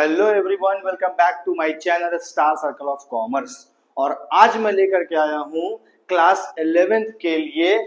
Hello everyone, welcome back to my channel star circle of commerce. और आज मैं लेकर के आया हूं क्लास 11th के लिए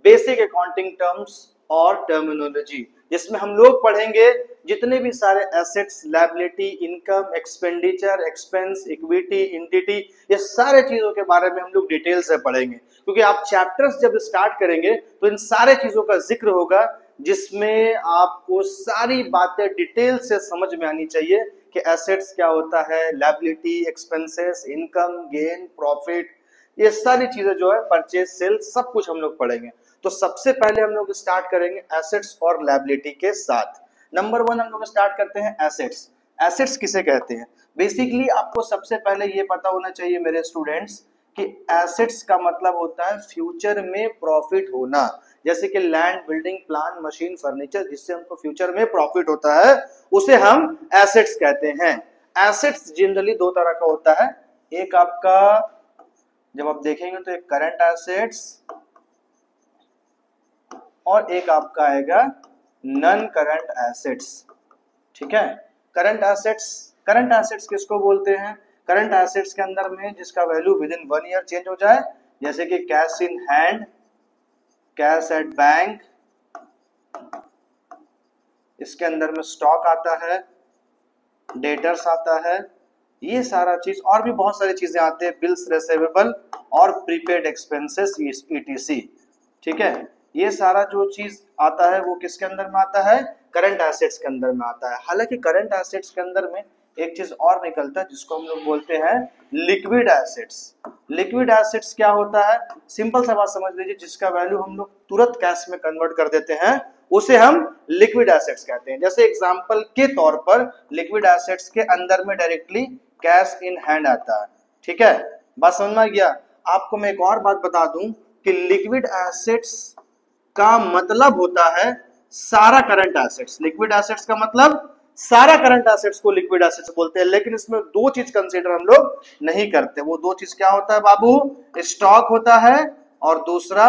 बेसिक अकाउंटिंग टर्म्स और टर्मिनोलॉजी, जिसमें हम लोग पढ़ेंगे जितने भी सारे assets, liability, income, expenditure, expense, equity, entity, ये सारे चीजों के बारे में हम लोग डिटेल से पढ़ेंगे। क्योंकि आप चैप्टर्स जब स्टार्ट करेंगे तो इन सारे चीजों का जिक्र होगा, जिसमें आपको सारी बातें डिटेल से समझ में आनी चाहिए कि एसेट्स क्या होता है, liability, expenses, income, gain, profit, ये सारी चीजें जो है, परचेज, सेल्स, सब कुछ हम लोग पढ़ेंगे। तो सबसे पहले हम लोग स्टार्ट करेंगे एसेट्स और लायबिलिटी के साथ। नंबर 1 हम लोग स्टार्ट करते हैं एसेट्स। एसेट्स किसे कहते हैं? बेसिकली आपको सबसे पहले ये पता होना चाहिए मेरे स्टूडेंट्स कि एसेट्स का मतलब होता है फ्यूचर में प्रॉफिट होना। जैसे कि land, building, plant, machine, furniture, जिससे हमको फ्यूचर में प्रॉफिट होता है, उसे हम एसेट्स कहते हैं। एसेट्स जनरली दो तरह का होता है। एक आपका, जब आप देखेंगे तो एक करंट एसेट्स और एक आपका आएगा नॉन करंट एसेट्स। ठीक है। करंट एसेट्स किसको बोलते हैं? करंट एसेट्स के अंदर में जिसका value with in 1 year change हो जाए, जैसे कि cash in hand, cash at bank, इसके अंदर में स्टॉक आता है, डेटर्स आता है, ये सारा चीज और भी बहुत सारी चीजें आते हैं, बिल्स रिसीवेबल और प्रीपेड एक्सपेंसेस ईटीसी। ठीक है। ये सारा जो चीज आता है वो किसके अंदर में आता है? करंट एसेट्स के अंदर में आता है। हालांकि करंट एसेट्स के अंदर में एक चीज और निकलता है जिसको हम लोग बोलते हैं लिक्विड एसेट्स। लिक्विड एसेट्स क्या होता है? सिंपल सा बात समझ लीजिए, जिसका वैल्यू हम लोग तुरंत कैश में कन्वर्ट कर देते हैं, उसे हम लिक्विड एसेट्स कहते हैं। जैसे एग्जांपल के तौर पर लिक्विड एसेट्स के अंदर में डायरेक्टली कैश इन हैंड आता है। ठीक है, बात समझ में आ गया? आपको मैं एक और बात बता दूं कि लिक्विड एसेट्स का मतलब होता है सारा करंट एसेट्स। लिक्विड एसेट्स का मतलब सारा करंट एसेट्स को लिक्विड एसेट्स बोलते हैं। लेकिन इसमें दो चीज कंसीडर हम लोग नहीं करते। वो दो चीज क्या होता है बाबू? स्टॉक होता है और दूसरा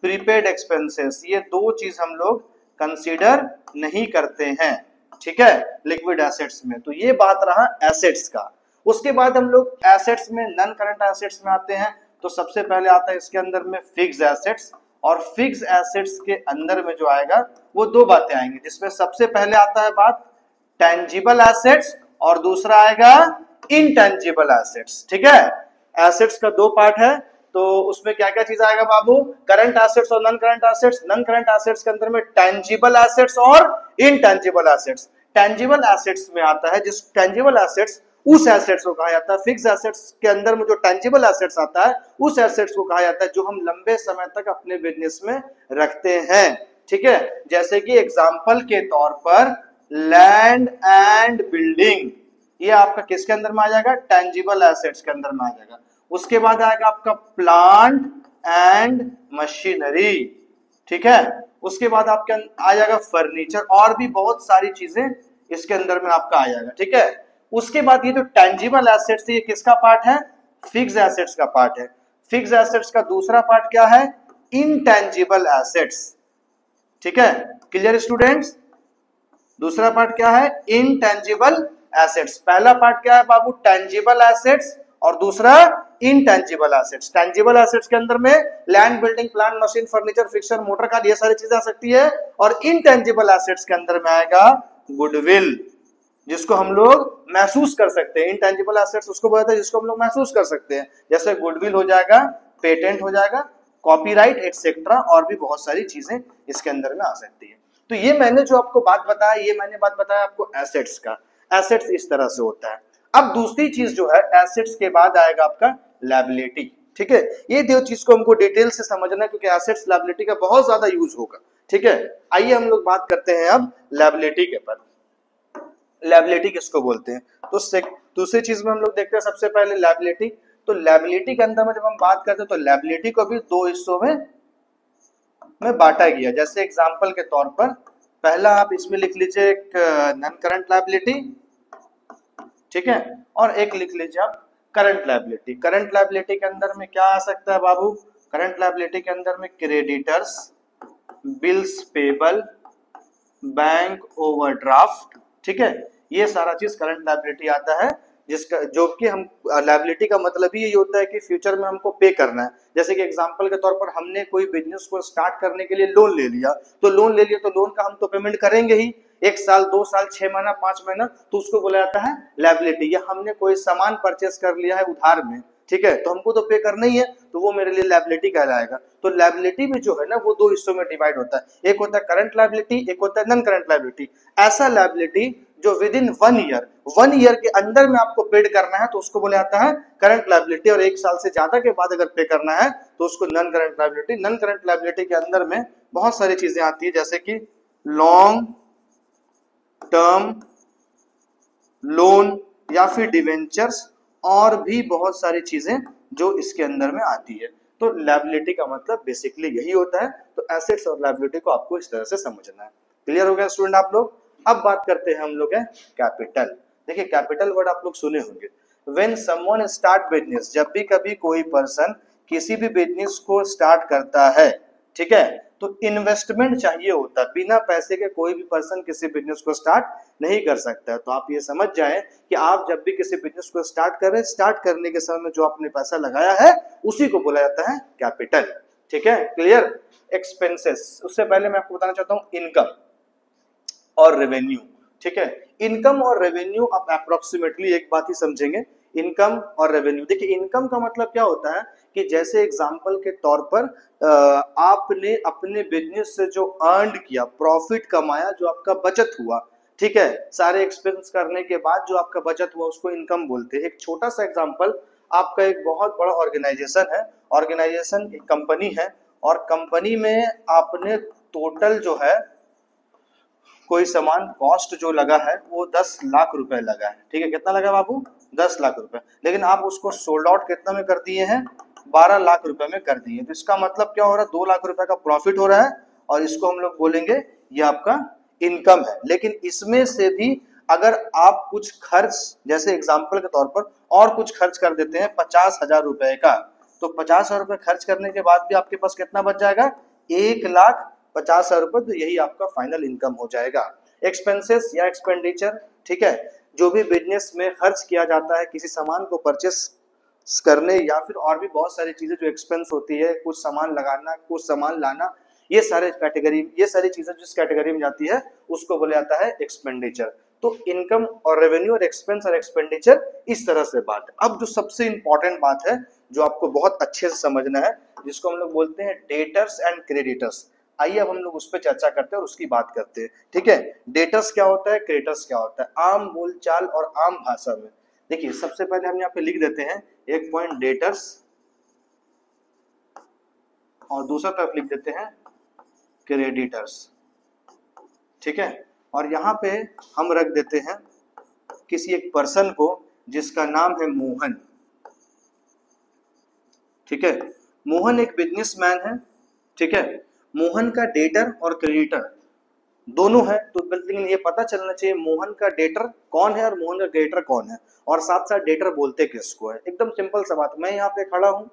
प्रीपेड एक्सपेंसेस। ये दो चीज हम लोग कंसीडर नहीं करते हैं। ठीक है, लिक्विड एसेट्स में। तो ये बात रहा एसेट्स का। उसके बाद हम लोग एसेट्स में नॉन करंट एसेट्स में आते हैं। तो सबसे पहले आता है इसके अंदर में फिक्स एसेट्स। और फिक्स एसेट्स के अंदर में जो आएगा वो दो बातें आएंगी, जिसमें सबसे पहले आता है बात टेंजिबल एसेट्स और दूसरा आएगा इनटेंजिबल एसेट्स। ठीक है, एसेट्स का दो पार्ट है। तो उसमें क्या क्या चीज आएगा बाबू? करंट एसेट्स और non current assets. Non current assets के अंदर में टेंजिबल एसेट्स और इनटेंजिबल एसेट्स। टेंजिबल एसेट्स में आता है, जिस टेंजिबल एसेट्स उस एसेट्स को कहा जाता है। फिक्स एसेट्स के अंदर में जो टेंजिबल एसेट्स आता है उस एसेट्स को कहा जाता है जो हम लंबे समय तक अपने बिजनेस में रखते हैं। ठीक है, जैसे कि एग्जांपल के तौर पर लैंड एंड बिल्डिंग, ये आपका किसके अंदर में आ जाएगा? टेंजिबल एसेट्स के अंदर में आ जाएगा। उसके बाद आएगा आपका प्लांट एंड मशीनरी। ठीक है, उसके बाद आपके आ जाएगा फर्नीचर और भी बहुत सारी चीजें इसके अंदर में आपका आ जाएगा। ठीक है, उसके बाद ये जो टेंजिबल एसेट्स है, ये किसका पार्ट है? फिक्स एसेट्स का पार्ट है। फिक्स एसेट्स का दूसरा पार्ट क्या है? Intangible assets. ठीक है, क्लियर स्टूडेंट्स? दूसरा पार्ट क्या है? Intangible assets. पहला पार्ट क्या है बाबू? टेंजिबल एसेट्स और दूसरा इनटेंजिबल एसेट्स। टेंजिबल एसेट्स के अंदर में land, building, plant, machine, furniture, fixture, motor car, ये सारी चीजें आ सकती है। और इनटेंजिबल एसेट्स के अंदर में आएगा गुडविल, जिसको हम लोग महसूस कर सकते हैं। इनटेंजिबल एसेट्स उसको बोलते हैं जिसको हम लोग महसूस कर सकते हैं। जैसे गुडविल हो जाएगा, पेटेंट हो जाएगा, कॉपीराइट एटसेट्रा, और भी बहुत सारी चीजें इसके अंदर में आ सकती है। तो ये मैंने जो आपको बात बताया, ये मैंने बात बताया आपको एसेट्स का। एसेट्स इस तरह से होता है। अब दूसरी चीज जो है, एसेट्स के बाद आएगा आपका लायबिलिटी। ठीक है, ये दो चीज को हमको डिटेल से समझना है, क्योंकि एसेट्स लायबिलिटी का बहुत ज्यादा यूज होगा। ठीक है, आइए हम लोग बात करते हैं अब लायबिलिटी के ऊपर। लायबिलिटी किसको बोलते हैं? तो दूसरी चीज में हम लोग देखते हैं सबसे पहले लायबिलिटी। तो लायबिलिटी के अंदर में जब हम बात करते हैं तो लायबिलिटी को भी दो हिस्सों में बांटा गया। जैसे एग्जांपल के तौर पर पहला आप इसमें लिख लीजिए एक नॉन करंट लायबिलिटी। ठीक है, और एक लिख लीजिए आप करंट लायबिलिटी। करंट लायबिलिटी के अंदर में क्या आ सकता है बाबू? करंट लायबिलिटी के अंदर में creditors, bills payable, bank overdraft. ठीक है, ये सारा चीज करंट लायबिलिटी आता है, जिसका जो कि हम लायबिलिटी का मतलब ही यही होता है कि फ्यूचर में हमको पे करना है। जैसे कि एग्जांपल के तौर पर हमने कोई बिजनेस को स्टार्ट करने के लिए लोन ले लिया, तो लोन का हम तो पेमेंट करेंगे ही, 1 साल 2 साल 6 महीना 5 महीना, तो उसको बोला जाता है लायबिलिटी। या हमने कोई सामान परचेस कर लिया है उधार में, ठीक है, तो हमको तो पे करना ही है, तो वो मेरे लिए लायबिलिटी कहलाएगा। तो लायबिलिटी भी जो है ना वो 2 हिस्सों में डिवाइड होता है, एक होता है करंट लायबिलिटी, एक होता है नॉन करंट लायबिलिटी। ऐसा लायबिलिटी जो विद इन 1 ईयर के अंदर में आपको पेड करना है तो उसको बोला जाता है करंट लायबिलिटी, और 1 साल से ज्यादा के बाद अगर पे करना है तो उसको non current liability. Non current liability के अंदर में बहुत सारी चीजें आती है, जैसे कि लॉन्ग टर्म लोन या फिर डिवेंचर्स, और भी बहुत सारी चीजें जो इसके अंदर में आती है। तो लायबिलिटी का मतलब बेसिकली यही होता है। तो एसेट्स और लायबिलिटी को आपको इस तरह से समझना है। क्लियर हो गया स्टूडेंट आप लोग? अब बात करते हैं हम लोग है कैपिटल। देखिए कैपिटल वर्ड आप लोग सुने होंगे। व्हेन समवन स्टार्ट बिजनेस, जब भी कभी कोई पर्सन किसी भी बिजनेस को स्टार्ट करता है, ठीक है, तो इन्वेस्टमेंट चाहिए होता है। बिना पैसे के कोई भी पर्सन किसी बिजनेस को स्टार्ट नहीं कर सकता है। तो आप ये समझ जाएं कि आप जब भी किसी बिजनेस को स्टार्ट कर रहे हैं, स्टार्ट करने के समय में जो आपने पैसा लगाया है उसी को बोला जाता है कैपिटल। ठीक है, क्लियर? एक्सपेंसेस, उससे पहले मैं आपको बताना चाहता हूं इनकम और रेवेन्यू। ठीक है, इनकम और रेवेन्यू आप अप्रोक्सीमेटली एक बात ही समझेंगे, इनकम और रेवेन्यू। देखिए इनकम का मतलब क्या होता है कि जैसे एग्जांपल के तौर पर आपने अपने बिजनेस से जो अर्न किया, प्रॉफिट कमाया, जो आपका बचत हुआ, ठीक है, सारे एक्सपेंस करने के बाद जो आपका बचत हुआ उसको इनकम बोलते हैं। एक छोटा सा एग्जांपल, आपका एक बहुत बड़ा ऑर्गेनाइजेशन है, ऑर्गेनाइजेशन एक कंपनी है, और कंपनी में आपने टोटल जो है कोई सामान कॉस्ट जो लगा है वो 10 लाख रुपए लगा है। ठीक है, कितना लगा बाबू? 10 लाख रुपए। लेकिन आप उसको सोल्ड आउट कितना में कर दिए हैं? 12 लाख रुपए में कर दिए। तो इसका मतलब क्या हो रहा है? 2 लाख रुपए का प्रॉफिट हो रहा है, और इसको हम लोग बोलेंगे ये आपका इनकम है। लेकिन इसमें से भी अगर आप कुछ खर्च, जैसे एग्जाम्पल के तौर पर और कुछ खर्च कर देते हैं 50,000 रुपए का, तो 50,000 रुपए खर्च करने के बाद भी आपके पास कितना बच जाएगा? 1,50,000 रुपए। तो यही आपका फाइनल इनकम हो जाएगा। एक्सपेंसेस या एक्सपेंडिचर, ठीक है, जो भी बिजनेस में खर्च किया जाता है किसी सामान को परचेस करने, या फिर और भी बहुत सारी चीजें जो एक्सपेंस होती है, कुछ सामान लगाना, कुछ सामान लाना, ये सारी चीजें जिस कैटेगरी में जाती है उसको बोला जाता है एक्सपेंडिचर। तो इनकम और रेवेन्यू और एक्सपेंस और एक्सपेंडिचर, इस तरह से बात है। अब जो सबसे इंपॉर्टेंट बात है जो आपको बहुत अच्छे से समझना है, जिसको हम लोग बोलते हैं डेटर्स एंड क्रेडिटर्स। आइए अब हम लोग उस पर चर्चा करते हैं और उसकी बात करते हैं। ठीक है, डेटर्स क्या होता है, क्रेडिटर्स क्या होता है, आम बोलचाल और आम भाषा में। देखिए सबसे पहले हम यहाँ पे लिख देते हैं एक पॉइंट डेटर्स, और दूसरा तरफ लिख देते हैं क्रेडिटर्स। ठीक है, और यहाँ पे हम रख देते हैं किसी एक पर्सन को जिसका नाम है मोहन। ठीक है, मोहन एक बिजनेसमैन है। ठीक है, मोहन का डेटर और क्रेडिटर दोनों है। तो लेकिन ये पता चलना चाहिए मोहन का डेटर कौन है और मोहन का क्रेडिटर कौन है, और साथ साथ डेटर बोलते किसको है। एकदम सिंपल सा बात, मैं यहाँ पे खड़ा हूं,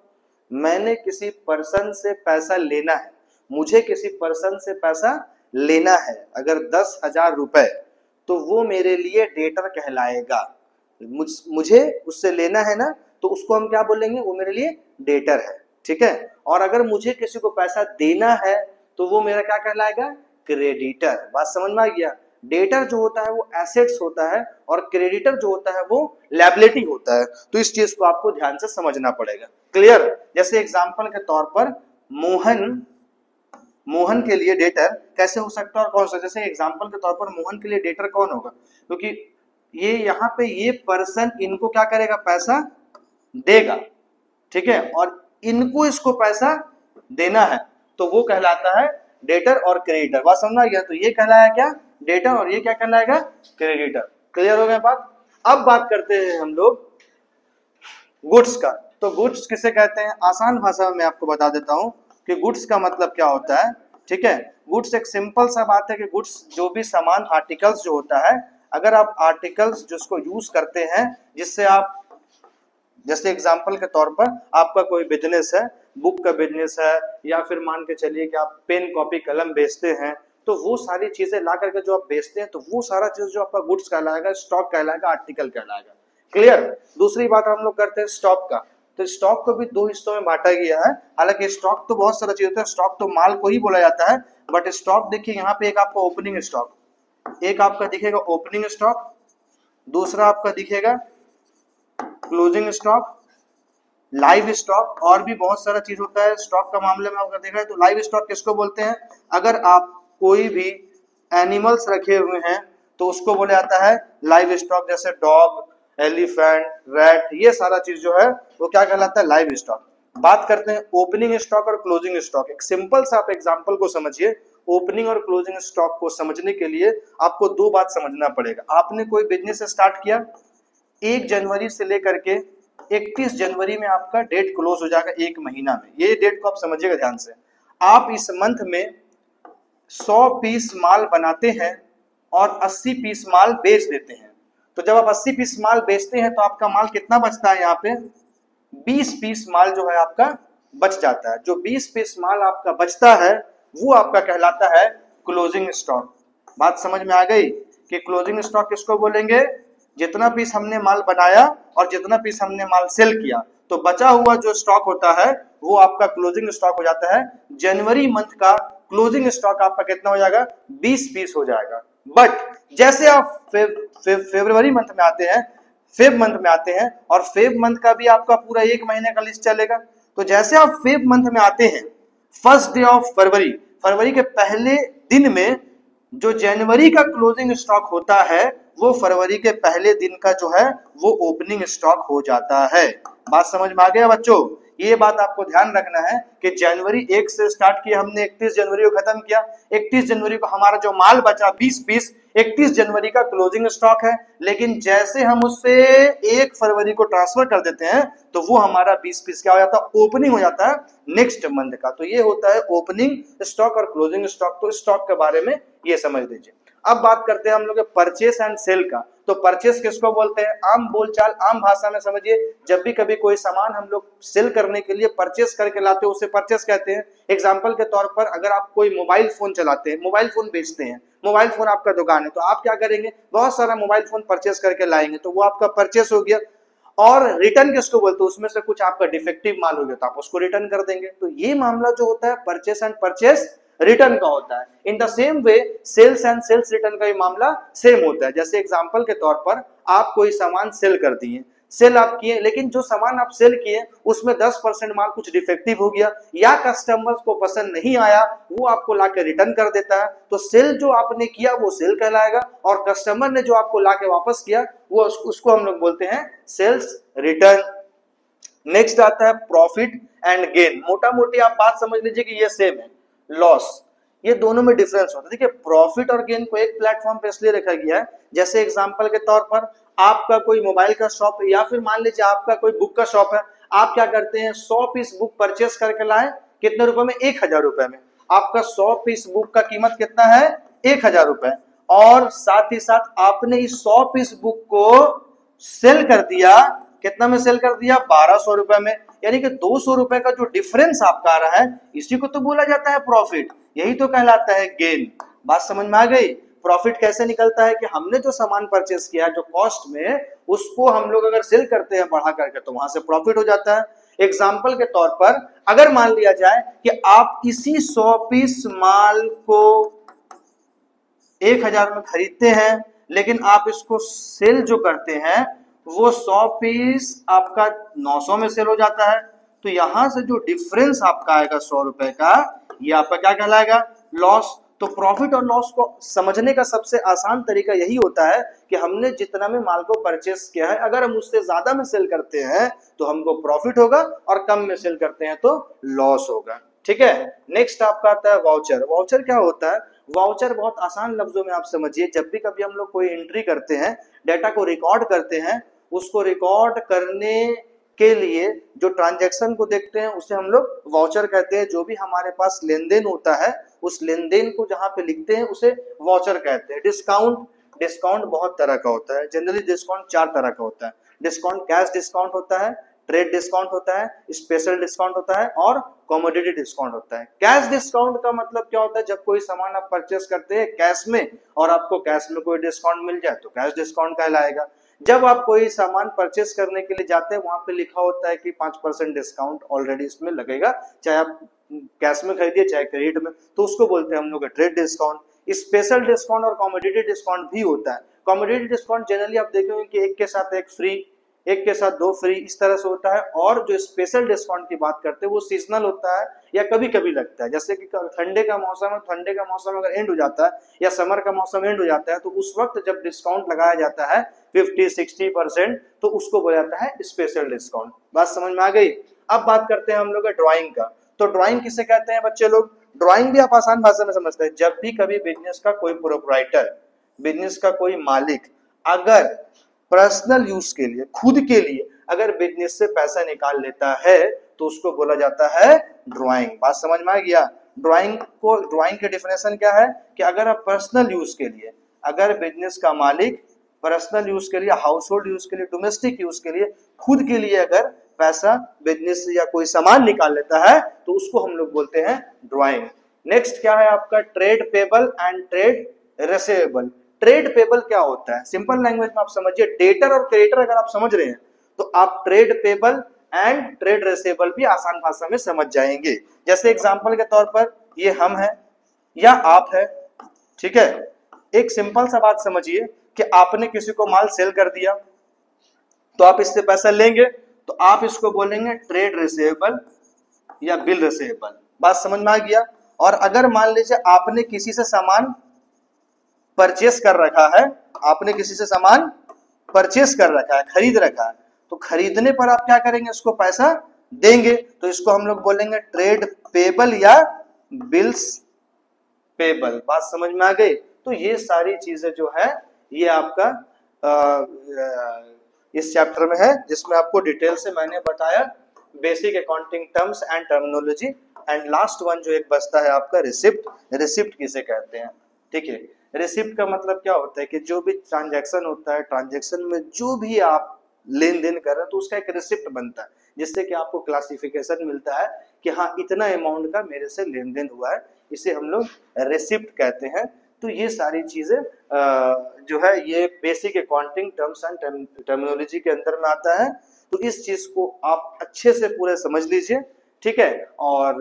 मैंने किसी पर्सन से पैसा लेना है, मुझे किसी पर्सन से पैसा लेना है अगर 10,000 रुपए, तो वो मेरे लिए डेटर कहलाएगा। मुझे उससे लेना है ना, तो उसको हम क्या बोलेंगे? वो मेरे लिए डेटर है। ठीक है, और अगर मुझे किसी को पैसा देना है तो वो मेरा क्या कहलाएगा? क्रेडिटर। बात समझ में आ गया? डेटर जो होता है वो एसेट्स होता है, और क्रेडिटर जो होता है वो लायबिलिटी होता है। तो इस चीज को आपको ध्यान से समझना पड़ेगा। क्लियर? जैसे एग्जांपल के तौर पर मोहन के लिए डेटर कैसे हो सकता है और कौन सा? जैसे एग्जांपल के तौर पर मोहन के लिए डेटर कौन होगा? क्योंकि ये यहाँ पे ये पर्सन इनको क्या करेगा? पैसा देगा। ठीक है, और इनको इसको पैसा देना है, तो वो कहलाता है डेटर और क्रेडिटर। बात समझ आ गया? तो ये कहलाया क्या? डेटर, और ये क्या कहलाएगा? क्रेडिटर। क्लियर हो गया बात? अब बात करते हैं हम लोग गुड्स का। तो गुड्स किसे कहते हैं? आसान भाषा में मैं आपको बता देता हूं कि गुड्स का मतलब क्या होता है। ठीक है, गुड्स एक सिंपल सा बात है कि गुड्स जो भी सामान, आर्टिकल्स जो होता है, अगर आप आर्टिकल्स जिसको यूज करते हैं, जिससे आप, जैसे एग्जांपल के तौर पर आपका कोई बिजनेस है, बुक का बिजनेस है, या फिर मान के चलिए कि आप पेन कॉपी कलम बेचते हैं, तो वो सारी चीजें ला करके जो आप बेचते हैं तो वो सारा चीज जो आपका गुड्स कहलाएगा, स्टॉक कहलाएगा, आर्टिकल कहलाएगा। क्लियर। दूसरी बात हम लोग करते हैं स्टॉक का। तो स्टॉक को भी दो हिस्सों में बांटा गया है। हालांकि स्टॉक तो बहुत सारा चीज होता है, स्टॉक तो माल को ही बोला जाता है, बट स्टॉक देखिए यहाँ पे एक आपका ओपनिंग स्टॉक, एक आपका दिखेगा ओपनिंग स्टॉक, दूसरा आपका दिखेगा क्लोजिंग स्टॉक, लाइव स्टॉक, और भी बहुत सारा चीज होता है स्टॉक का मामले में अगर देखा है तो। लाइव स्टॉक किसको बोलते हैं? अगर आप कोई भी एनिमल्स रखे हुए हैं तो उसको बोला जाता है लाइव स्टॉक, जैसे डॉग, एलिफेंट, रैट, ये सारा चीज जो है वो क्या कहलाता है? Live stock. बात करते हैं ओपनिंग स्टॉक और क्लोजिंग स्टॉक। एक सिंपल सा आप एग्जांपल को समझिए। ओपनिंग और क्लोजिंग स्टॉक को समझने के लिए आपको दो बात समझना पड़ेगा। आपने कोई बिजनेस स्टार्ट किया, 1 जनवरी से लेकर के 31 जनवरी में आपका डेट क्लोज हो जाएगा, एक महीना में। ये डेट को आप समझिएगा ध्यान से। आप इस मंथ में 100 पीस माल बनाते हैं और 80 पीस माल बेच देते हैं। तो जब आप 80 पीस माल बेचते हैं तो आपका माल कितना बचता है? यहाँ पे 20 पीस माल जो है आपका बच जाता है। जो 20 पीस माल आपका बचता है वो आपका कहलाता है क्लोजिंग स्टॉक। बात समझ में आ गई कि क्लोजिंग स्टॉक किसको बोलेंगे? जितना पीस हमने माल बनाया और जितना पीस हमने माल सेल किया तो बचा हुआ जो स्टॉक होता है वो आपका क्लोजिंग स्टॉक हो जाता है। जनवरी मंथ का क्लोजिंग स्टॉक आपका कितना हो जाएगा? 20 पीस हो जाएगा। बट जैसे आप फरवरी मंथ में आते हैं, फेब मंथ में आते हैं, और फेब मंथ का भी आपका पूरा एक महीने का लिस्ट चलेगा। तो जैसे आप फेब मंथ में आते हैं, फर्स्ट डे ऑफ फरवरी, फरवरी के पहले दिन में जो जनवरी का क्लोजिंग स्टॉक होता है वो फरवरी के पहले दिन का जो है वो ओपनिंग स्टॉक हो जाता है। बात समझ में आ गया बच्चों? ये बात आपको ध्यान रखना है कि जनवरी 1 से स्टार्ट किया हमने, 31 जनवरी को खत्म किया। 31 जनवरी को हमारा जो माल बचा 20 पीस, 31 जनवरी का क्लोजिंग स्टॉक है। लेकिन जैसे हम उससे 1 फरवरी को ट्रांसफर कर देते हैं तो वो हमारा 20 पीस क्या हो जाता है? ओपनिंग हो जाता है नेक्स्ट मंथ का। तो ये होता है ओपनिंग स्टॉक और क्लोजिंग स्टॉक। तो स्टॉक के बारे में ये समझ लीजिए। अब बात करते हैं हम लोग परचेस एंड सेल का। तो परचेस किसको बोलते हैं? आम बोलचाल, आम भाषा में समझिए, जब भी कभी कोई सामान हम लोग सेल करने के लिए परचेस करके लाते हैं उसे परचेस कहते हैं। एग्जांपल के तौर पर अगर आप कोई मोबाइल फोन चलाते हैं, मोबाइल फोन बेचते हैं, मोबाइल फोन आपका दुकान है, तो आप क्या करेंगे? बहुत सारा मोबाइल फोन परचेस करके लाएंगे, तो वो आपका परचेस हो गया। और रिटर्न किसको बोलते हैं? उसमें से कुछ आपका डिफेक्टिव माल हो गया तो आप उसको रिटर्न कर देंगे। तो ये मामला जो होता है परचेस एंड परचेस रिटर्न का होता है। In the same way sales and sales return का ये मामला सेम होता है। जैसे एग्जांपल के तौर पर आप कोई सामान सेल कर दिए, सेल आप किए, लेकिन जो सामान आप सेल किए उसमें 10% माल कुछ डिफेक्टिव हो गया या कस्टमर्स को पसंद नहीं आया, वो आपको लाके रिटर्न कर देता है। तो सेल जो आपने किया वो सेल कहलाएगा, और कस्टमर ने जो आपको लाके वापस किया वो उसको हम लोग बोलते हैं सेल्स रिटर्न। नेक्स्ट आता है प्रॉफिट एंड गेन। मोटा मोटी आप बात समझ लीजिए कि ये सेम है, लॉस। ये दोनों में डिफरेंस होता है। देखिए प्रॉफिट और गेन को एक प्लेटफॉर्म पे इसलिए रखा गया है, जैसे एग्जांपल के तौर पर आपका कोई मोबाइल का शॉप है या फिर मान लीजिए आपका कोई बुक का शॉप है। आप क्या करते हैं? 100 पीस बुक परचेस करके लाए, कितने रुपए में? 1000 रुपए में। आपका 100 पीस बुक का कीमत कितना है? 1000 रुपए। और साथ ही साथ आपने इस 100 पीस बुक को सेल कर दिया, कितना में सेल कर दिया? 1200 रुपए में। यानी कि 200 रुपए का जो डिफरेंस आपका आ रहा है, इसी को तो बोला जाता है प्रॉफिट, यही तो कहलाता है गेन। बात समझ में आ गई? प्रॉफिट कैसे निकलता है कि हमने जो सामान परचेस किया है जो कॉस्ट में, उसको हम लोग अगर सेल करते हैं बढ़ा करके तो वहां से प्रॉफिट हो जाता है। एग्जाम्पल के तौर पर अगर मान लिया जाए कि आप इसी 100 पीस माल को 1000 में खरीदते हैं, लेकिन आप इसको सेल जो करते हैं वो 100 पीस आपका 900 में सेल हो जाता है। तो यहां से जो डिफरेंस आपका आएगा 100 रुपए का, ये आपका क्या कहलाएगा? लॉस। तो प्रॉफिट और लॉस को समझने का सबसे आसान तरीका यही होता है कि हमने जितना में माल को परचेस किया है, अगर हम उससे ज्यादा में सेल करते हैं तो हमको प्रॉफिट होगा, और कम में सेल करते हैं तो लॉस होगा। ठीक है। नेक्स्ट आपका आता है वाउचर। वाउचर क्या होता है? वाउचर बहुत आसान लफ्जों में आप समझिए, जब भी कभी हम लोग कोई एंट्री करते हैं, डाटा को रिकॉर्ड करते हैं, उसको रिकॉर्ड करने के लिए जो ट्रांजैक्शन को देखते हैं उसे हम लोग वाउचर कहते हैं। जो भी हमारे पास लेन देन होता है उस लेन देन को जहां पे लिखते हैं उसे वाउचर कहते हैं। डिस्काउंट, डिस्काउंट बहुत तरह का होता है। जनरली डिस्काउंट 4 तरह का होता है। डिस्काउंट कैश डिस्काउंट होता है, ट्रेड डिस्काउंट होता है, स्पेशल डिस्काउंट होता है और कमोडिटी डिस्काउंट होता है। कैश डिस्काउंट का मतलब क्या होता है, जब कोई सामान आप परचेस करते हैं कैश में और आपको कैश में कोई डिस्काउंट मिल जाए तो कैश डिस्काउंट कहलाएगा। जब आप कोई सामान परचेस करने के लिए जाते हैं वहां पे लिखा होता है कि 5% डिस्काउंट ऑलरेडी इसमें लगेगा, चाहे आप कैश में खरीदिए चाहे क्रेडिट में, तो उसको बोलते हैं हम लोग ट्रेड डिस्काउंट। स्पेशल डिस्काउंट और कमोडिटी डिस्काउंट भी होता है। कमोडिटी डिस्काउंट जनरली आप देखेंगे कि एक के साथ एक फ्री, एक के साथ दो फ्री, इस तरह से होता है। और जो स्पेशल डिस्काउंट की बात करते हैं वो सीजनल होता है या कभी कभी लगता है, जैसे कि ठंडे का मौसम है, ठंडे का मौसम अगर एंड हो जाता है या समर का मौसम एंड हो जाता है तो उस वक्त जब डिस्काउंट लगाया जाता है 50-60%, तो उसको बोला जाता है स्पेशल डिस्काउंट। बात समझ में आ गई। अब बात करते हैं हम लोग ड्राइंग का। तो ड्राइंग किसे कहते हैं बच्चे लोग? ड्राइंग भी आप आसान भाषा में समझते हैं। जब भी कभी बिजनेस का कोई प्रोप्राइटर, बिजनेस का कोई मालिक अगर पर्सनल यूज के लिए, खुद के लिए अगर बिजनेस से पैसा निकाल लेता है तो उसको बोला जाता है ड्राइंग। बात समझ में आ गया। ड्राइंग की डेफिनेशन क्या है कि अगर आप पर्सनल यूज के लिए, अगर बिजनेस का मालिक पर्सनल यूज के लिए, हाउस होल्ड यूज के लिए, डोमेस्टिक यूज के लिए, खुद के लिए अगर पैसा बिजनेस से या कोई सामान निकाल लेता है तो उसको हम लोग बोलते हैं ड्राइंग। नेक्स्ट क्या है आपका? Trade payable and trade receivable. Trade payable क्या होता है? सिंपल लैंग्वेज में आप समझिए, डेटर और क्रेडिटर अगर आप समझ रहे हैं तो आप trade payable and trade receivable भी आसान भाषा में समझ जाएंगे। जैसे एग्जांपल के तौर पर ये हम है या आप है, ठीक है। एक सिंपल सा बात समझिए कि आपने किसी को माल सेल कर दिया तो आप इससे पैसा लेंगे तो आप इसको बोलेंगे ट्रेड रिसीवेबल या बिल रिसीवेबल। बात समझ में आ गया। और अगर मान लीजिए आपने किसी से सामान परचेस कर रखा है, आपने किसी से सामान परचेस कर रखा है, खरीद रखा है, तो खरीदने पर आप क्या करेंगे? उसको पैसा देंगे, तो इसको हम लोग बोलेंगे ट्रेड पेबल या बिल्स पेबल। बात समझ में आ गई। तो ये सारी चीजें जो है ये आपका इस चैप्टर में है, जिसमें आपको डिटेल से मैंने बताया basic accounting terms and terminology. And last one जो एक बचता है आपका रिसिप्ट। रिसिप्ट किसे कहते हैं? ठीक है, रिसिप्ट का मतलब क्या होता है कि जो भी ट्रांजैक्शन होता है, ट्रांजैक्शन में जो भी आप लेन देन कर रहे हैं तो उसका एक रिसिप्ट बनता है, जिससे कि आपको क्लासिफिकेशन मिलता है कि हाँ इतना अमाउंट का मेरे से लेन देन हुआ है, इसे हम लोग रिसिप्ट कहते हैं। तो ये सारी चीजें जो है ये basic accounting terms and terminology के अंदर में आता है। तो इस चीज को आप अच्छे से पूरे समझ लीजिए, ठीक है। और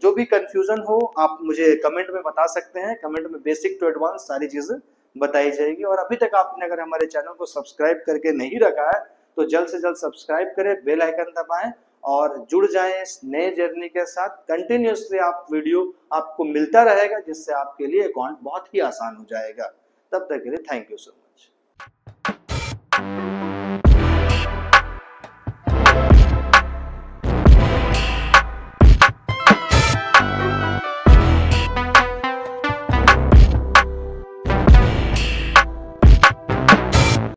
जो भी कंफ्यूजन हो आप मुझे कमेंट में बता सकते हैं। कमेंट में बेसिक टू एडवांस सारी चीजें बताई जाएगी। और अभी तक आपने अगर हमारे चैनल को सब्सक्राइब करके नहीं रखा है तो जल्द से जल्द सब्सक्राइब करें, बेल आइकन दबाएं और जुड़ जाएं इस नए जर्नी के साथ। कंटिन्यूअसली आप वीडियो आपको मिलता रहेगा, जिससे आपके लिए अकाउंट बहुत ही आसान हो जाएगा। तब तक के लिए थैंक यू सो मच।